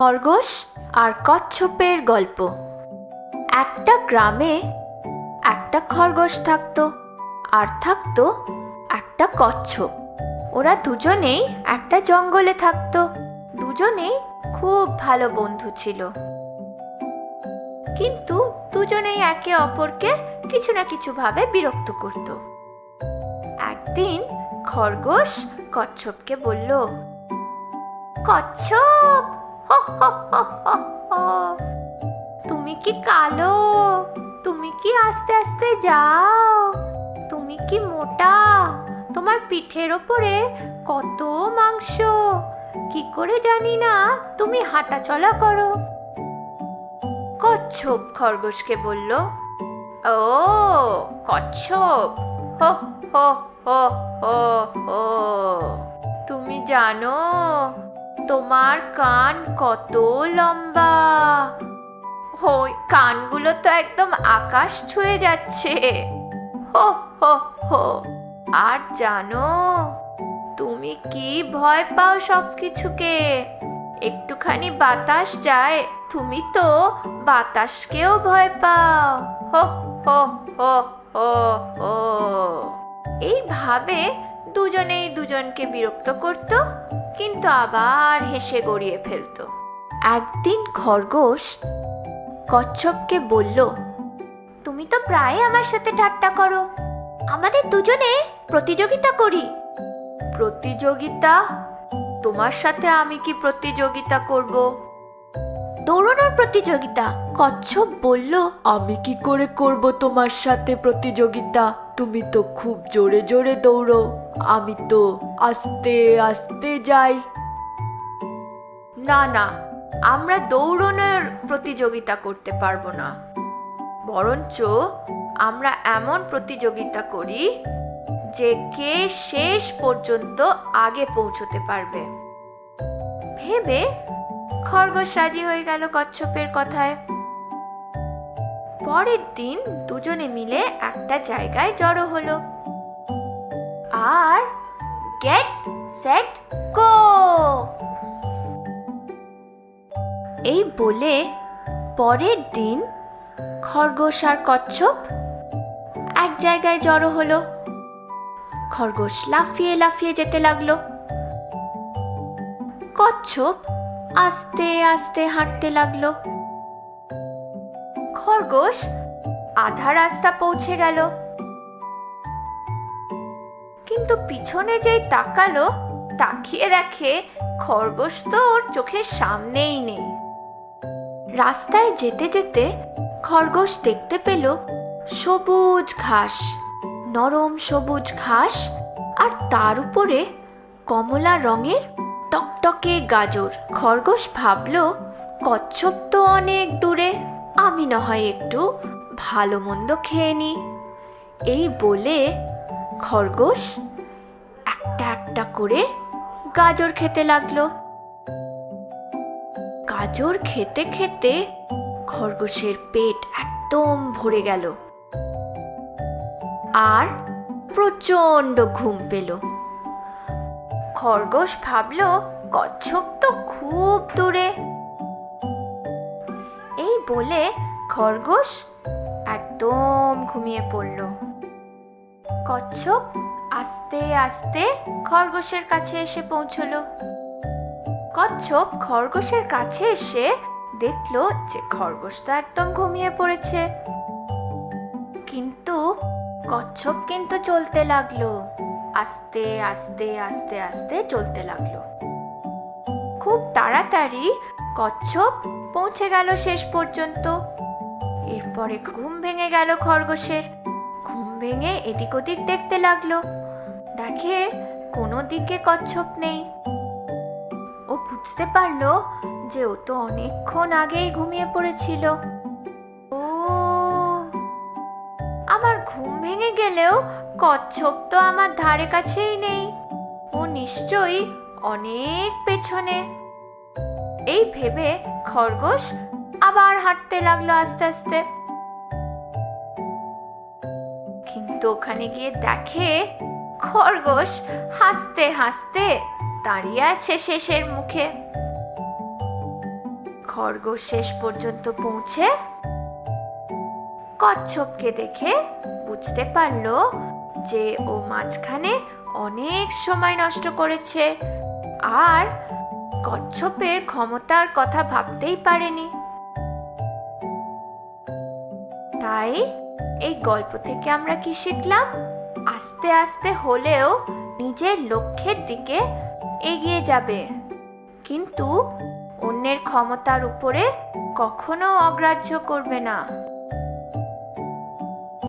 খরগোশ আর কচ্ছপের গল্প। একটা গ্রামে একটা খরগোশ থাকতো আর থাকতো একটা কচ্ছপ। ওরা দুজনেই একটা জঙ্গলে থাকতো। দুজনেই খুব ভালো বন্ধু ছিল, কিন্তু দুজনেই একে অপরকে কিছু না কিছু ভাবে বিরক্ত করত। একদিন খরগোশ কচ্ছপকে বলল, কচ্ছপ, হো হো হো হো হো, তুমি কি কালো? তুমি কি আস্তে আস্তে যাও? তুমি কি মোটা? তোমার পিঠের ওপরে কত মাংস! কি করে জানি না তুমি হাঁটা চলা করো? কচ্ছপ খরগোশকে বলল, ও কচ্ছপ, হো হো হো হো হো, তুমি জানো তোমার কান কত লম্বা? ওই কানগুলো তো একদম আকাশ ছুঁয়ে যাচ্ছে। হো হো হো, আর জানো তুমি কি ভয় পাও সবকিছুকে? একটুখানি বাতাস যায়, তুমি তো বাতাসকেও ভয় পাও। হো হো হো হো হো। এইভাবে দুজনেই দুজনকে বিরক্ত করত, কিন্তু আবার হেসে গড়িয়ে ফেলত। একদিন খরগোশ কচ্ছপকে বলল, তুমি তো প্রায় আমার সাথে ঠাট্টা করো, আমাদের দুজনে প্রতিযোগিতা করি। প্রতিযোগিতা? তোমার সাথে আমি কি প্রতিযোগিতা করব? দৌড়ানোর প্রতিযোগিতা। কচ্ছপ বলল, আমি কি করে করব তোমার সাথে প্রতিযোগিতা? তুমি তো খুব জোরে জোরে দৌড়ো, আমি তো আস্তে আস্তে যাই। না না, আমরা দৌড়ানোর প্রতিযোগিতা করতে পারবো না, বরঞ্চ আমরা এমন প্রতিযোগিতা করি যে কে শেষ পর্যন্ত আগে পৌঁছতে পারবে। ভেবে খরগোশ রাজি হয়ে গেল কচ্ছপের কথায়। পরের দিন দুজনে মিলে একটা জায়গায় জড়ো হলো আর গেট সেট গো এই বলে পরের দিন খরগোশ আর কচ্ছপ এক জায়গায় জড়ো হলো। খরগোশ লাফিয়ে লাফিয়ে যেতে লাগলো, কচ্ছপ আস্তে আস্তে হাঁটতে লাগলো। খরগোশ আধা রাস্তা পৌঁছে গেল, কিন্তু পিছনে যেই তাকালো, তাকিয়ে দেখে খরগোশ তো ওর চোখের সামনেই নেই। রাস্তায় যেতে যেতে খরগোশ দেখতে পেল সবুজ ঘাস, নরম সবুজ ঘাস, আর তার উপরে কমলা রঙের টকটকে গাজর। খরগোশ ভাবলো, কচ্ছপ তো অনেক দূরে, আমি না হয় একটু ভালো মন্দ খেয়ে নি। এই বলে খরগোশ একটা একটা করে গাজর খেতে লাগলো। গাজর খেতে খেতে খরগোশের পেট একদম ভরে গেল আর প্রচন্ড ঘুম পেল। খরগোশ ভাবলো, কচ্ছপ তো খুব দূরে। এই বলে খরগোশ একদম ঘুমিয়ে পড়ল। কচ্ছপ আস্তে আস্তে খরগোশের কাছে এসে পৌঁছলো। কচ্ছপ খরগোশের কাছে এসে দেখলো যে খরগোশ তো একদম ঘুমিয়ে পড়েছে, কিন্তু কচ্ছপ কিন্তু চলতে লাগলো, আস্তে আস্তে আস্তে আস্তে চলতে লাগলো। খুব তাড়াতাড়ি কচ্ছপ পৌঁছে গেল শেষ পর্যন্ত। এরপরে ঘুম ভেঙে গেল খরগোশের। ঘুম ভেঙে এদিক ওদিক দেখতে লাগলো, দেখে কোনো দিকে কচ্ছপ নেই। ও বুঝতে পারলো যে ও তো অনেকক্ষণ আগেই ঘুমিয়ে পড়েছিল। ও, আমার ঘুম ভেঙে গেলেও কচ্ছপ তো আমার ধারে কাছেই নেই, ও নিশ্চয়ই অনেক পেছনে। এই ভেবে খরগোশ আবার হাঁটতে লাগলো আস্তে আস্তে। কিন্তু ওখানে গিয়ে দেখে খরগোশ হাসতে হাসতে দাঁড়িয়ে আছে শেষের মুখে। খরগোশ শেষ পর্যন্ত পৌঁছে কচ্ছপকে দেখে বুঝতে পারলো যে ও মাঝখানে অনেক সময় নষ্ট করেছে আর কচ্ছপের ক্ষমতার কথা ভাবতেই পারেনি। তাই এই গল্প থেকে আমরা কি শিখলাম? আস্তে আস্তে হলেও নিজের লক্ষ্যের দিকে এগিয়ে যাবে, কিন্তু অন্যের ক্ষমতার উপরে কখনো অগ্রাহ্য করবে না।